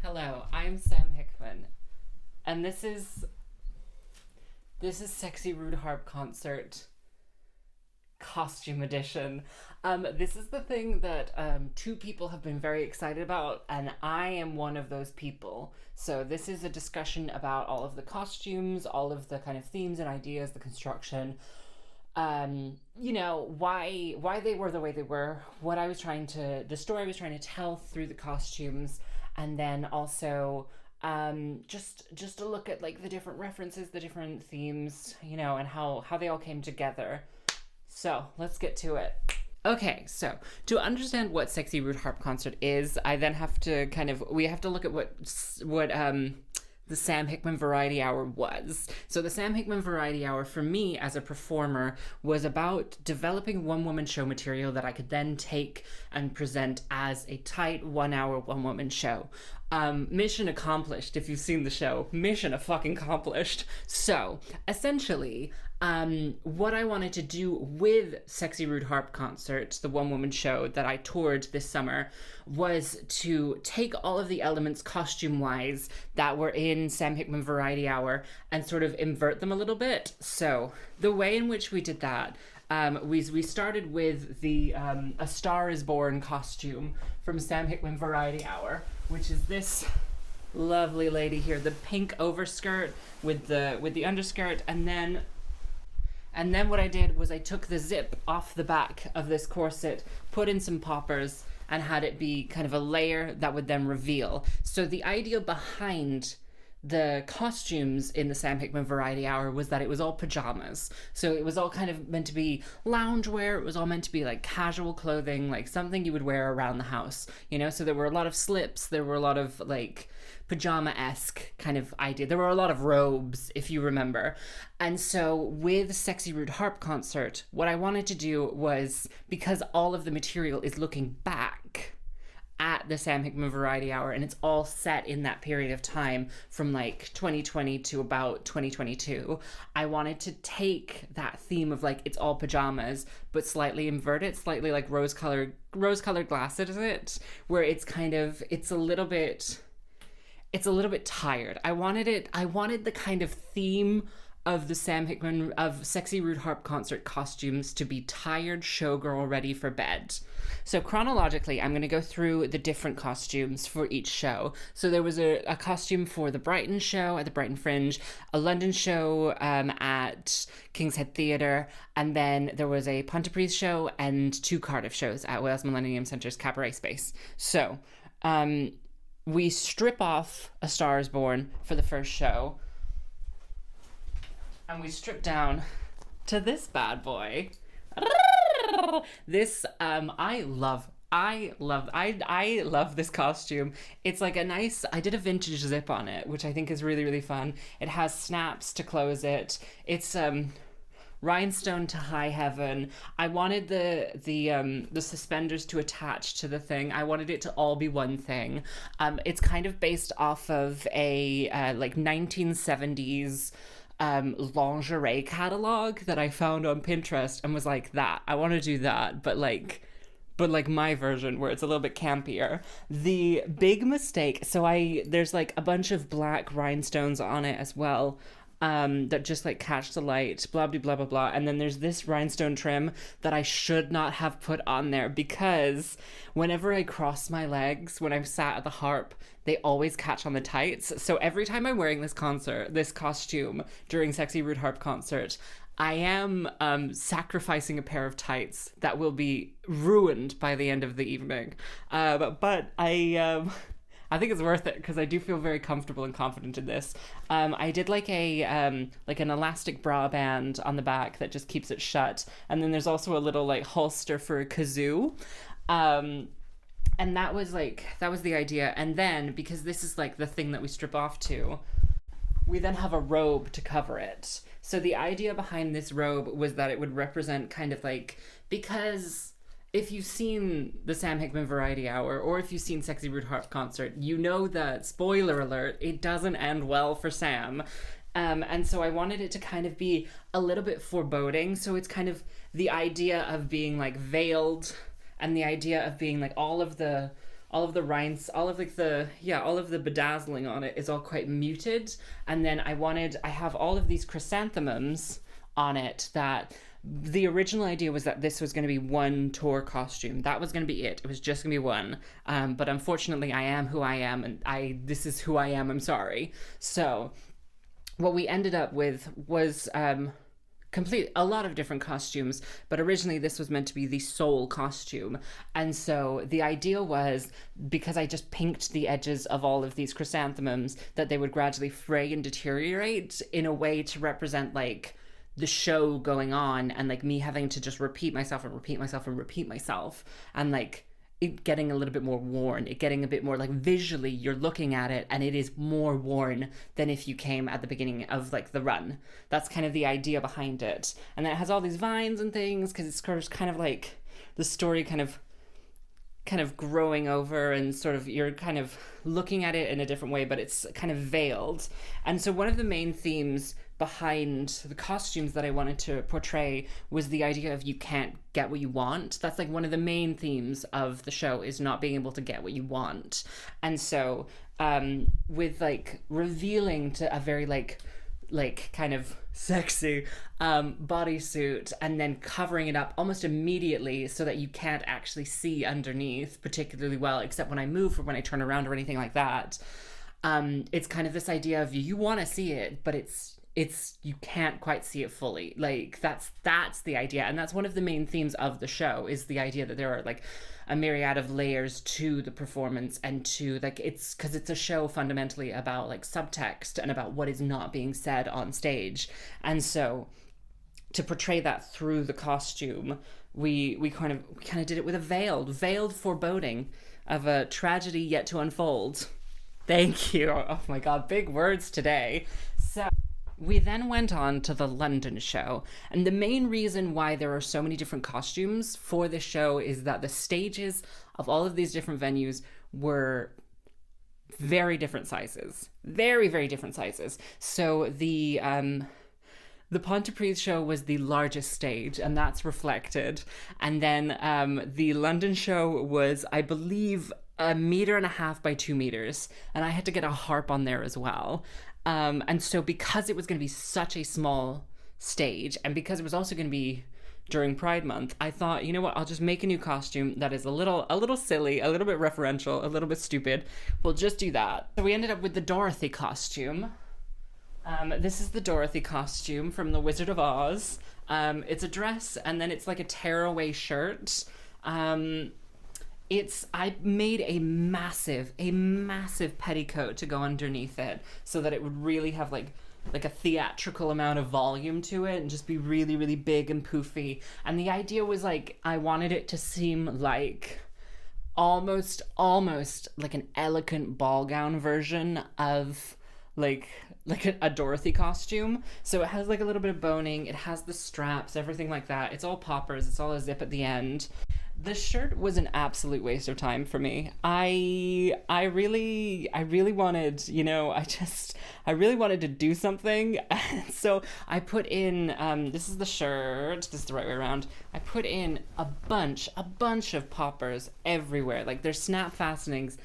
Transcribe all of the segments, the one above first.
Hello, I'm Sam Hickman, and this is Sexy Rude Harp Concert Costume Edition. This is the thing that two people have been very excited about, and I am one of those people. So this is a discussion about all of the costumes, all of the kind of themes and ideas, the construction. Why they were the way they were, the story I was trying to tell through the costumes, and then also just a look at like the different references, the different themes, and how they all came together. So let's get to it. Okay, so to understand what Sexy Rude Harp Concert is, we have to look at what the Sam Hickman Variety Hour was. So the Sam Hickman Variety Hour, for me as a performer, was about developing one-woman show material that I could then take and present as a tight 1 hour, one-woman show. Mission accomplished, if you've seen the show. Mission fucking accomplished. So, essentially, what I wanted to do with Sexy Rude Harp Concert, the one-woman show that I toured this summer, was to take all of the elements costume-wise that were in Sam Hickman Variety Hour and sort of invert them a little bit. So, the way in which we did that, we started with the A Star Is Born costume from Sam Hickman Variety Hour, which is this lovely lady here, the pink overskirt with the underskirt, and then what I did was I took the zip off the back of this corset, put in some poppers, and had it be kind of a layer that would then reveal. So the idea behind the costumes in the Sam Hickman Variety Hour was that it was all pajamas. So it was all kind of meant to be loungewear. It was all meant to be like casual clothing, like something you would wear around the house, So there were a lot of slips. There were a lot of like pajama-esque kind of idea. There were a lot of robes, if you remember. And so with Sexy Rude Harp Concert, what I wanted to do was, because all of the material is looking back at the Sam Hickman Variety Hour, and it's all set in that period of time from like 2020 to about 2022, I wanted to take that theme of like it's all pajamas but slightly invert it, slightly like rose-colored glasses, where it's a little bit tired. I wanted the kind of theme of the Sexy Rude Harp Concert costumes to be tired showgirl ready for bed. So chronologically, I'm going to go through the different costumes for each show. So there was a costume for the Brighton show at the Brighton Fringe, a London show at King's Head Theatre, and then there was a Pontypridd show and 2 Cardiff shows at Wales Millennium Centre's Cabaret Space. So we strip off A Star Is Born for the first show, and we strip down to this bad boy. This, I love this costume. It's like I did a vintage zip on it, which I think is really, really fun. It has snaps to close it. It's, rhinestone to high heaven. I wanted the suspenders to attach to the thing. I wanted it to all be one thing. It's kind of based off of a, like 1970s, lingerie catalog that I found on Pinterest and was like, I want to do that, but like my version where it's a little bit campier. The big mistake, there's like a bunch of black rhinestones on it as well, that just like catch the light, blah blah blah blah blah, and then there's this rhinestone trim that I should not have put on there, because whenever I cross my legs when I'm sat at the harp, they always catch on the tights. So every time I'm wearing this costume during Sexy Rude Harp Concert, I am sacrificing a pair of tights that will be ruined by the end of the evening. But I think it's worth it because I do feel very comfortable and confident in this. I did like an elastic bra band on the back that just keeps it shut, and then there's also a little like holster for a kazoo. And that was the idea. And then, because this is like the thing that we strip off to, we then have a robe to cover it. So the idea behind this robe was that it would represent kind of like, because if you've seen the Sam Hickman Variety Hour, or if you've seen Sexy Rude Harp Concert, you know that, spoiler alert, it doesn't end well for Sam. And so I wanted it to kind of be a little bit foreboding. So it's kind of the idea of being like veiled, and the idea of being like all of the all of the rhinds, all of like all of the bedazzling on it is all quite muted. And then I have all of these chrysanthemums on it that the original idea was that this was going to be one tour costume. That was going to be it. It was just going to be one. But unfortunately, I am who I am, and this is who I am. I'm sorry. So what we ended up with was a lot of different costumes, but originally this was meant to be the sole costume. And so the idea was, because I just pinked the edges of all of these chrysanthemums, that they would gradually fray and deteriorate in a way to represent like the show going on, and like me having to just repeat myself and repeat myself and repeat myself, and like it getting a little bit more worn, it getting a bit more like visually you're looking at it and it is more worn than if you came at the beginning of like the run. That's kind of the idea behind it. And then it has all these vines and things because it's kind of like the story kind of growing over, and sort of you're kind of looking at it in a different way, but it's kind of veiled. And so one of the main themes behind the costumes that I wanted to portray was the idea of you can't get what you want. That's like one of the main themes of the show, is not being able to get what you want. And so with like revealing to a very like kind of sexy bodysuit, and then covering it up almost immediately so that you can't actually see underneath particularly well, except when I move or when I turn around or anything like that. It's kind of this idea of you want to see it, but it's you can't quite see it fully. Like that's the idea. And that's one of the main themes of the show, is the idea that there are like a myriad of layers to the performance, and to like, it's because it's a show fundamentally about like subtext and about what is not being said on stage. And so to portray that through the costume, we kind of did it with a veiled foreboding of a tragedy yet to unfold. Thank you. Oh my God, big words today. So we then went on to the London show, and the main reason why there are so many different costumes for this show is that the stages of all of these different venues were very different sizes. Very, very different sizes. So the Pontypridd show was the largest stage, and that's reflected. And then the London show was, I believe, 1.5 meters by 2 meters, and I had to get a harp on there as well. And so because it was going to be such a small stage, and because it was also going to be during Pride Month, I thought, you know what, I'll just make a new costume that is a little silly, a little bit referential, a little bit stupid. We'll just do that. So we ended up with the Dorothy costume. This is the Dorothy costume from The Wizard of Oz. It's a dress, and then it's like a tearaway shirt. I made a massive petticoat to go underneath it, so that it would really have like a theatrical amount of volume to it, and just be really, really big and poofy. And the idea was like, I wanted it to seem like almost like an elegant ball gown version of like a Dorothy costume. So it has like a little bit of boning, it has the straps, everything like that. It's all poppers, it's all a zip at the end. The shirt was an absolute waste of time for me. I really wanted, you know, I really wanted to do something. So I put in, this is the shirt, this is the right way around. I put in a bunch of poppers everywhere. Like there's snap fastenings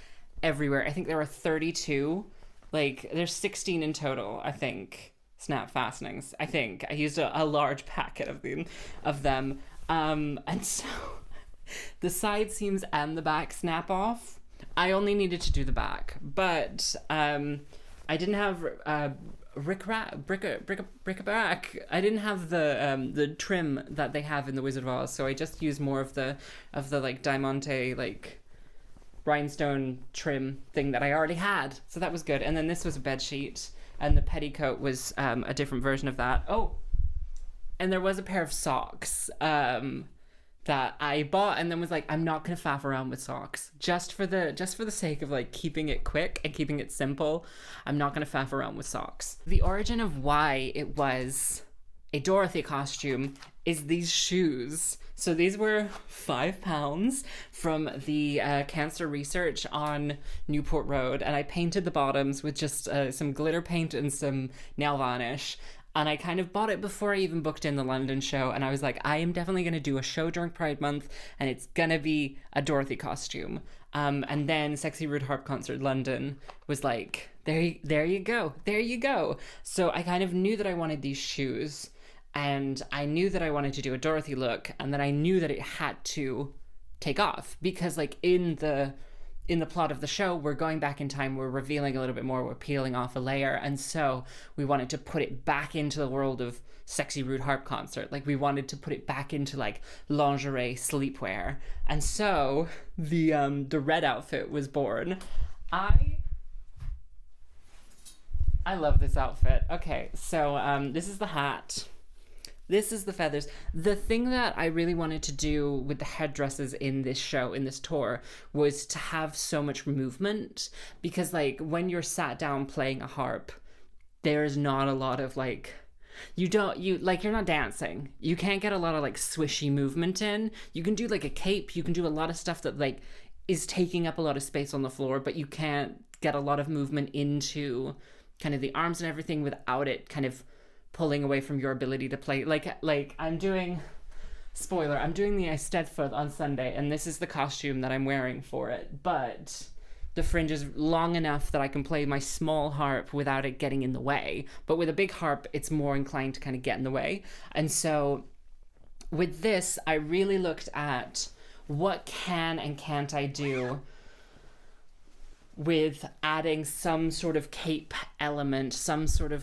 everywhere. I think there are 32. Like there's 16 in total, I think, snap fastenings. I think I used a large packet of them. And so the side seams and the back snap off. I only needed to do the back, but I didn't have bric-a-brac. I didn't have the trim that they have in The Wizard of Oz, so I just used more of the like diamante like rhinestone trim thing that I already had. So that was good. And then this was a bed sheet, and the petticoat was a different version of that. Oh, and there was a pair of socks that I bought, and then was like, I'm not gonna faff around with socks just for the sake of like keeping it quick and keeping it simple. I'm not gonna faff around with socks. The origin of why it was a Dorothy costume is these shoes. So these were £5 from the cancer research on Newport Road, and I painted the bottoms with just some glitter paint and some nail varnish. And I kind of bought it before I even booked in the London show, and I was like, I am definitely going to do a show during Pride Month, and it's going to be a Dorothy costume. And then Sexy Rude Harp Concert London was like, there you go. There you go. So I kind of knew that I wanted these shoes, and I knew that I wanted to do a Dorothy look, and then I knew that it had to take off because like in the plot of the show, we're going back in time, we're revealing a little bit more, we're peeling off a layer, and so we wanted to put it back into the world of Sexy Rude Harp Concert. Like we wanted to put it back into like lingerie sleepwear, and so the red outfit was born. I love this outfit. Okay, so this is the hat. This is the feathers. The thing that I really wanted to do with the headdresses in this show, in this tour, was to have so much movement, because like when you're sat down playing a harp, there's not a lot of like, you're not dancing. You can't get a lot of like swishy movement in. You can do like a cape, you can do a lot of stuff that like is taking up a lot of space on the floor, but you can't get a lot of movement into kind of the arms and everything without it kind of pulling away from your ability to play. Like I'm doing, spoiler, I'm doing the Eisteddfod on Sunday, and this is the costume that I'm wearing for it, but the fringe is long enough that I can play my small harp without it getting in the way. But with a big harp, it's more inclined to kind of get in the way. And so with this, I really looked at what can and can't I do with adding some sort of cape element, some sort of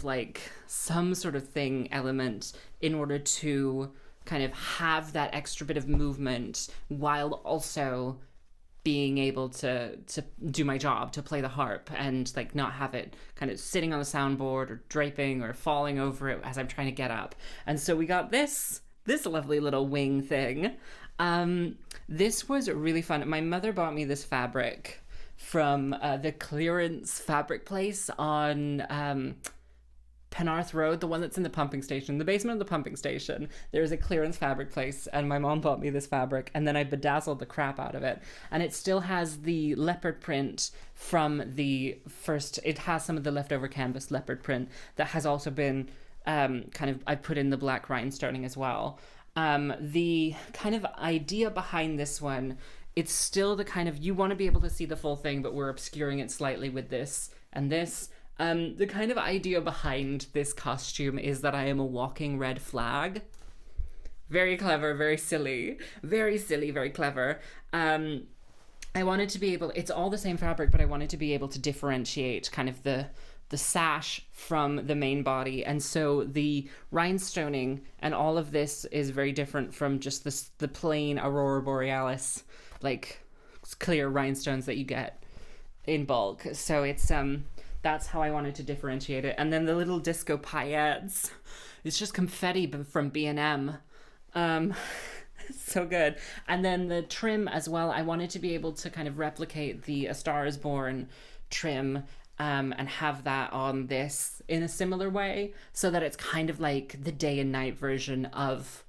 thing element in order to kind of have that extra bit of movement while also being able to do my job, to play the harp, and like not have it kind of sitting on the soundboard or draping or falling over it as I'm trying to get up. And so we got this lovely little wing thing. This was really fun. My mother bought me this fabric from the clearance fabric place on Penarth Road, the one that's in the pumping station, the basement of the pumping station. There's a clearance fabric place, and my mom bought me this fabric, and then I bedazzled the crap out of it. And it still has the leopard print from the first, it has some of the leftover canvas leopard print that has also been I put in the black rhinestoning as well. The kind of idea behind this one, it's still the kind of, you want to be able to see the full thing, but we're obscuring it slightly with this and this. The kind of idea behind this costume is that I am a walking red flag. Very clever, very silly, very clever. I wanted to be able, it's all the same fabric, but I wanted to be able to differentiate kind of the sash from the main body. And so the rhinestoning and all of this is very different from just the plain Aurora Borealis, like clear rhinestones that you get in bulk. So it's that's how I wanted to differentiate it. And then the little disco paillettes, it's just confetti from B&M. So good. And then the trim as well, I wanted to be able to kind of replicate the A Star Is Born trim, and have that on this in a similar way, so that it's kind of like the day and night version of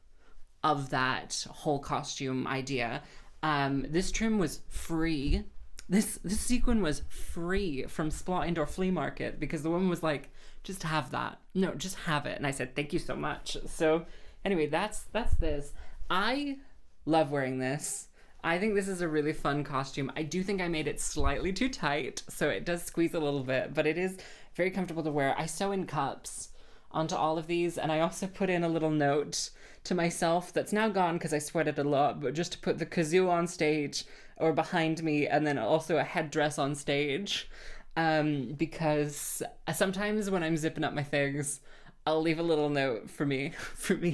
that whole costume idea. This trim was free. This sequin was free from Splot Indoor Flea Market, because the woman was like, just have that. No, just have it. And I said, thank you so much. So anyway, that's this. I love wearing this. I think this is a really fun costume. I do think I made it slightly too tight, so it does squeeze a little bit, but it is very comfortable to wear. I sew in cups onto all of these, and I also put in a little note to myself that's now gone because I sweated a lot, but just to put the kazoo on stage or behind me, and then also a headdress on stage, because sometimes when I'm zipping up my things, I'll leave a little note for me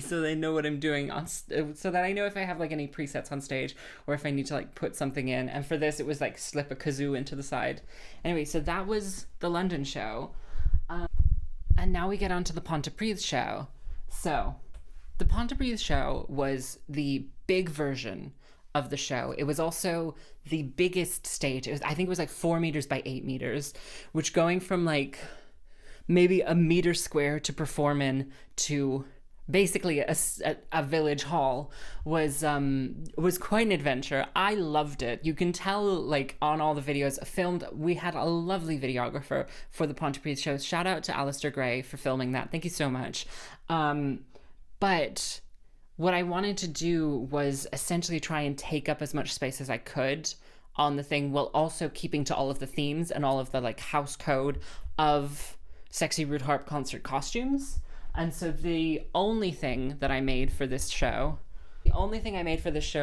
so they know what I'm doing so that I know if I have like any presets on stage or if I need to like put something in. And for this, it was like slip a kazoo into the side. Anyway, so that was the London show. And now we get on to the Pontypridd show. So the Pontypridd show was the big version of the show. It was also the biggest stage. I think it was like 4 meters by 8 meters, which going from like maybe a meter square to perform in to basically a village hall was quite an adventure. I loved it. You can tell like on all the videos filmed. We had a lovely videographer for the Pontypridd show. Shout out to Alastair Gray for filming that. Thank you so much. But what I wanted to do was essentially try and take up as much space as I could on the thing while also keeping to all of the themes and all of the like house code of Sexy Rude Harp concert costumes. And so the only thing I made for this show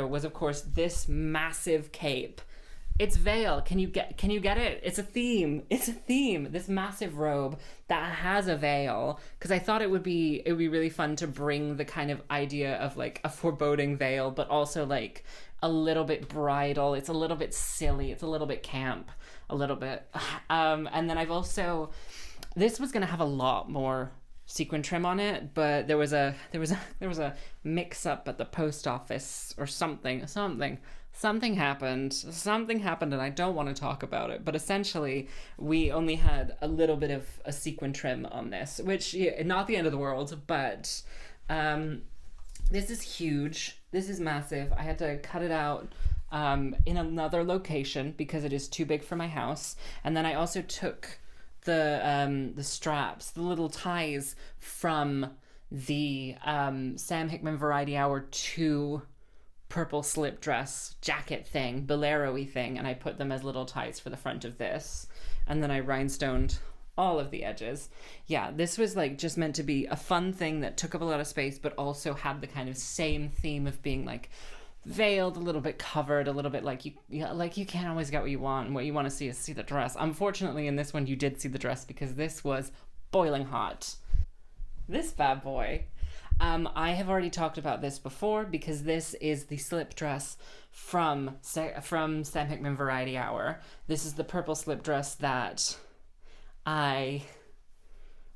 was, of course, this massive cape. It's veil. Can you get it? It's a theme. This massive robe that has a veil, because I thought it would be really fun to bring the kind of idea of like a foreboding veil, but also like a little bit bridal. It's a little bit silly. It's a little bit camp, a little bit. And then this was going to have a lot more sequin trim on it, but there was a mix up at the post office or something happened, and I don't want to talk about it, but essentially we only had a little bit of a sequin trim on this, which, not the end of the world, but this is huge. This is massive. I had to cut it out in another location because it is too big for my house. And then I also took the straps, the little ties from the Sam Hickman Variety Hour 2 purple slip dress jacket thing, bolero-y thing, and I put them as little ties for the front of this. And then I rhinestoned all of the edges. Yeah, this was like just meant to be a fun thing that took up a lot of space, but also had the kind of same theme of being like veiled, a little bit covered, a little bit like you can't always get what you want, and what you want to see is see the dress. Unfortunately, in this one, you did see the dress because this was boiling hot. This bad boy. I have already talked about this before because this is the slip dress from Sam Hickman Variety Hour. This is the purple slip dress that I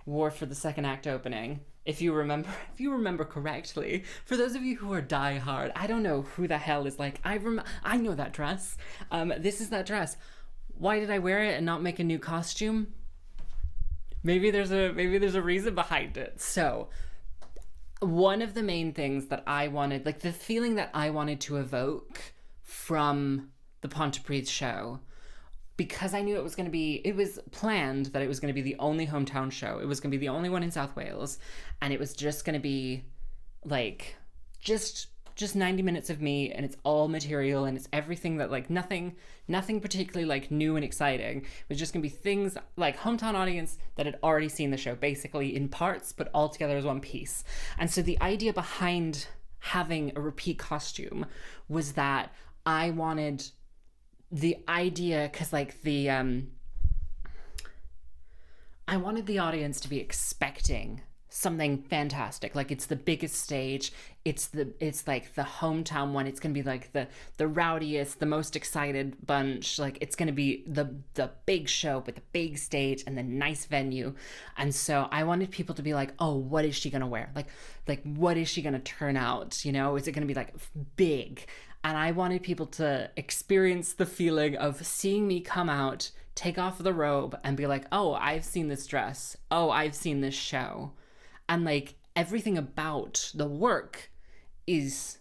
wore for the second act opening. If you remember correctly, for those of you who are diehard, I don't know who the hell is like, I know that dress. This is that dress. Why did I wear it and not make a new costume? Maybe there's a reason behind it. So, one of the main things that I wanted, like the feeling that I wanted to evoke from the Pontypridd show, because I knew it was planned that it was going to be the only hometown show. It was going to be the only one in South Wales. And it was just going to be like, just 90 minutes of me, and it's all material, and it's everything that like nothing particularly like new and exciting. It was just going to be things like hometown audience that had already seen the show, basically in parts, but all together as one piece. And so the idea behind having a repeat costume was that I wanted the idea, because like I wanted the audience to be expecting something fantastic. Like, it's the biggest stage, it's like the hometown one, it's gonna be like the rowdiest, the most excited bunch, like it's gonna be the big show with the big stage and the nice venue. And so I wanted people to be like, oh, what is she gonna wear? Like what is she gonna turn out, you know? Is it gonna be like big? And I wanted people to experience the feeling of seeing me come out, take off the robe, and be like, oh, I've seen this dress. Oh, I've seen this show. And like everything about the work is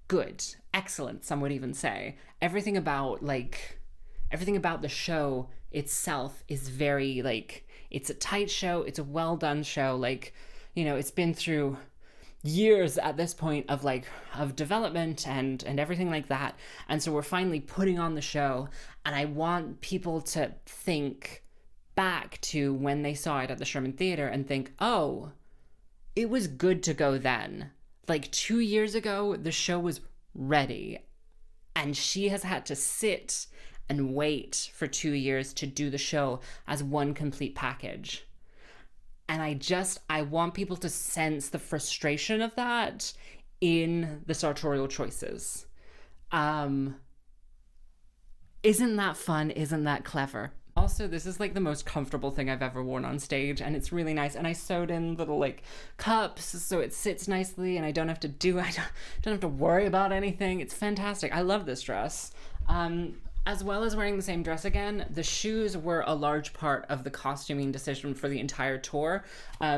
good, excellent, some would even say. Everything about the show itself is very like, it's a tight show, it's a well done show. Like, you know, it's been through years at this point of development and everything like that. And so we're finally putting on the show, and I want people to think back to when they saw it at the Sherman Theatre and think, oh, it was good to go then. Like 2 years ago, the show was ready, and she has had to sit and wait for 2 years to do the show as one complete package. And I want people to sense the frustration of that in the sartorial choices. Isn't that fun? Isn't that clever? Also, this is like the most comfortable thing I've ever worn on stage, and it's really nice. And I sewed in little like cups so it sits nicely, and I don't have to worry about anything. It's fantastic. I love this dress. As well as wearing the same dress again, the shoes were a large part of the costuming decision for the entire tour.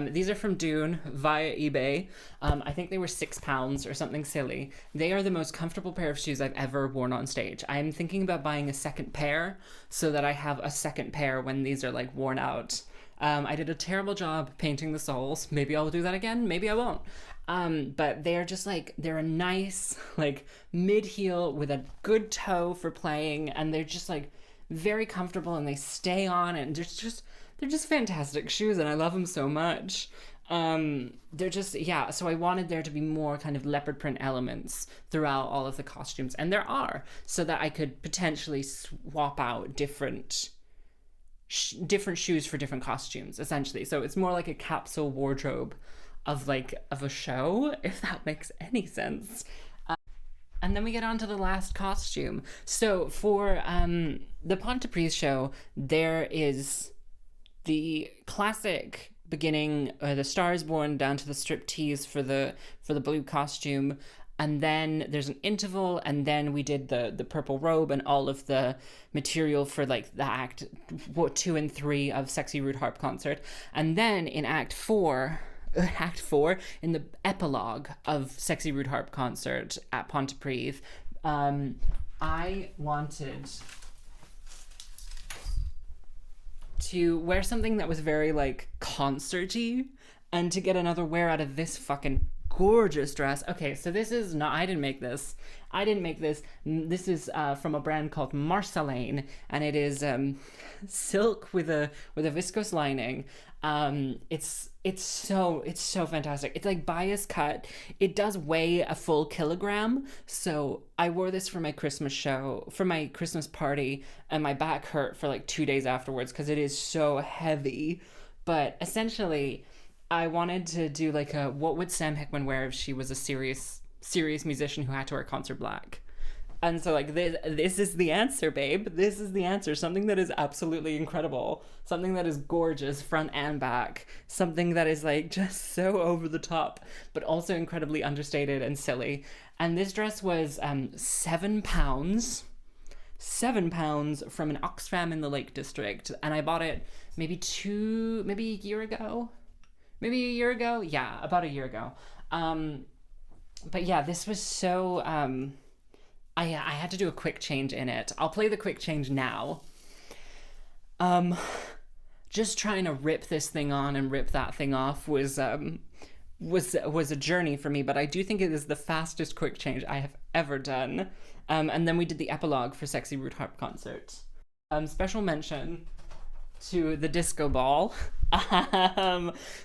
These are from Dune via eBay. I think they were £6 or something silly. They are the most comfortable pair of shoes I've ever worn on stage. I'm thinking about buying a second pair so that I have a second pair when these are like worn out. I did a terrible job painting the soles. Maybe I'll do that again. Maybe I won't. But they're just like, they're a nice, like, mid-heel with a good toe for playing. And they're just like very comfortable and they stay on. And they're just fantastic shoes. And I love them so much. They're just, yeah, so I wanted there to be more kind of leopard print elements throughout all of the costumes, and there are, so that I could potentially swap out different shoes for different costumes, essentially. So it's more like a capsule wardrobe of a show, if that makes any sense. And then we get on to the last costume. So for the Pontypridd show, there is the classic beginning, the Star is Born down to the striptease for the blue costume, and then there's an interval, and then we did the purple robe and all of the material for like the act 2 and 3 of Sexy Rude Harp concert. And then in act 4 in the epilogue of Sexy Rude Harp concert at Pontypridd, I wanted to wear something that was very like concerty, and to get another wear out of this fucking gorgeous dress. Okay, so this is not, I didn't make this. This is from a brand called Marceline, and it is silk with a viscose lining. It's so fantastic. It's like bias cut. It does weigh a full kilogram. So I wore this for my Christmas show, for my Christmas party, and my back hurt for like 2 days afterwards because it is so heavy. But essentially, I wanted to do like a, what would Sam Hickman wear if she was a serious musician who had to wear concert black? And so like this is the answer, babe. This is the answer. Something that is absolutely incredible. Something that is gorgeous front and back. Something that is like just so over the top, but also incredibly understated and silly. And this dress was £7. £7 from an Oxfam in the Lake District. And I bought it maybe a year ago. Yeah, about a year ago. But yeah, this was so... I had to do a quick change in it. I'll play the quick change now. Just trying to rip this thing on and rip that thing off was a journey for me, but I do think it is the fastest quick change I have ever done. And then we did the epilogue for Sexy Rude Harp concert. Special mention to the disco ball.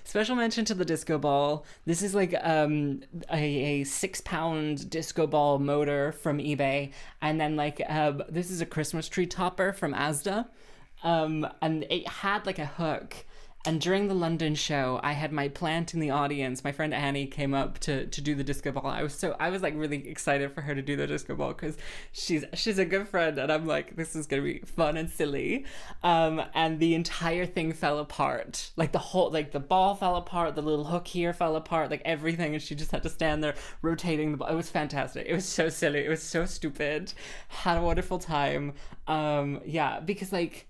Special mention to the disco ball. This is like a 6-pound disco ball motor from eBay, and then like this is a Christmas tree topper from Asda, and it had like a hook. And during the London show, I had my plant in the audience. My friend Annie came up to do the disco ball. I was like really excited for her to do the disco ball because she's a good friend, and I'm like, this is gonna be fun and silly. And the entire thing fell apart. Like the ball fell apart, the little hook here fell apart, like everything, and she just had to stand there rotating the ball. It was fantastic. It was so silly. It was so stupid. Had a wonderful time. Yeah, because like,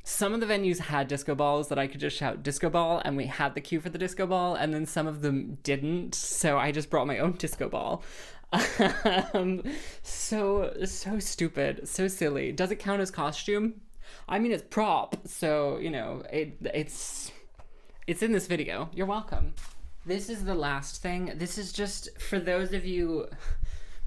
some of the venues had disco balls that I could just shout disco ball, and we had the cue for the disco ball, and then some of them didn't, so I just brought my own disco ball. So stupid, so silly. Does it count as costume? I mean, it's prop, so, you know, it's in this video. You're welcome. This is the last thing. This is just for those of you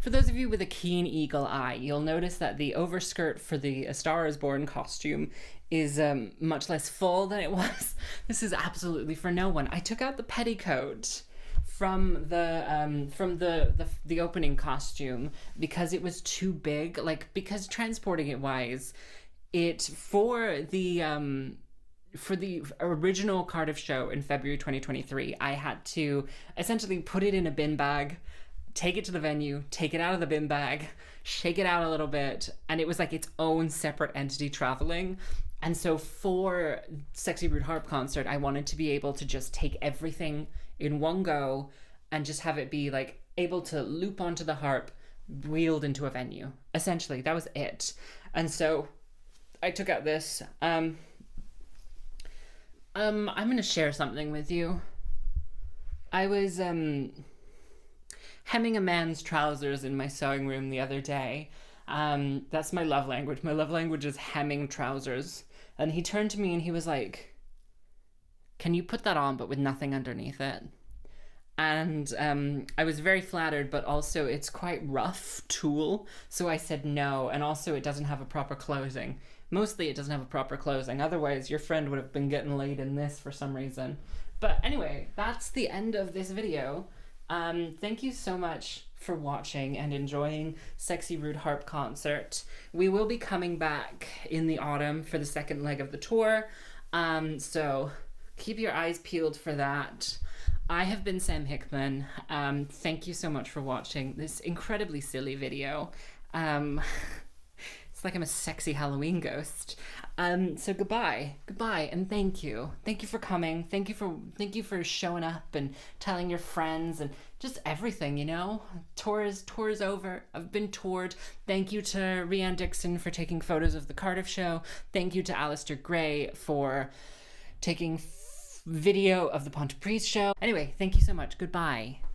with a keen eagle eye. You'll notice that the overskirt for the A Star Is Born costume is much less full than it was. This is absolutely for no one. I took out the petticoat from the opening costume because it was too big. Like, because transporting it wise, for the original Cardiff show in February 2023, I had to essentially put it in a bin bag, take it to the venue, take it out of the bin bag, shake it out a little bit, and it was like its own separate entity traveling. And so for Sexy Rude Harp concert, I wanted to be able to just take everything in one go and just have it be like able to loop onto the harp, wheeled into a venue. Essentially, that was it. And so I took out this. I'm going to share something with you. I was hemming a man's trousers in my sewing room the other day. That's my love language. My love language is hemming trousers. And he turned to me and he was like, can you put that on but with nothing underneath it? And I was very flattered, but also it's quite rough tulle, so I said no. And also it doesn't have a proper closing. Mostly it doesn't have a proper closing, otherwise your friend would have been getting laid in this for some reason. But anyway, that's the end of this video. Thank you so much for watching and enjoying Sexy Rude Harp concert. We will be coming back in the autumn for the second leg of the tour, so keep your eyes peeled for that. I have been Sam Hickman. Thank you so much for watching this incredibly silly video. It's like I'm a sexy Halloween ghost. So goodbye, and thank you. Thank you for coming. Thank you for showing up and telling your friends and just everything, you know? Tour is over. I've been toured. Thank you to Rhian Dixon for taking photos of the Cardiff show. Thank you to Alastair Gray for taking video of the Pontypridd show. Anyway, thank you so much. Goodbye.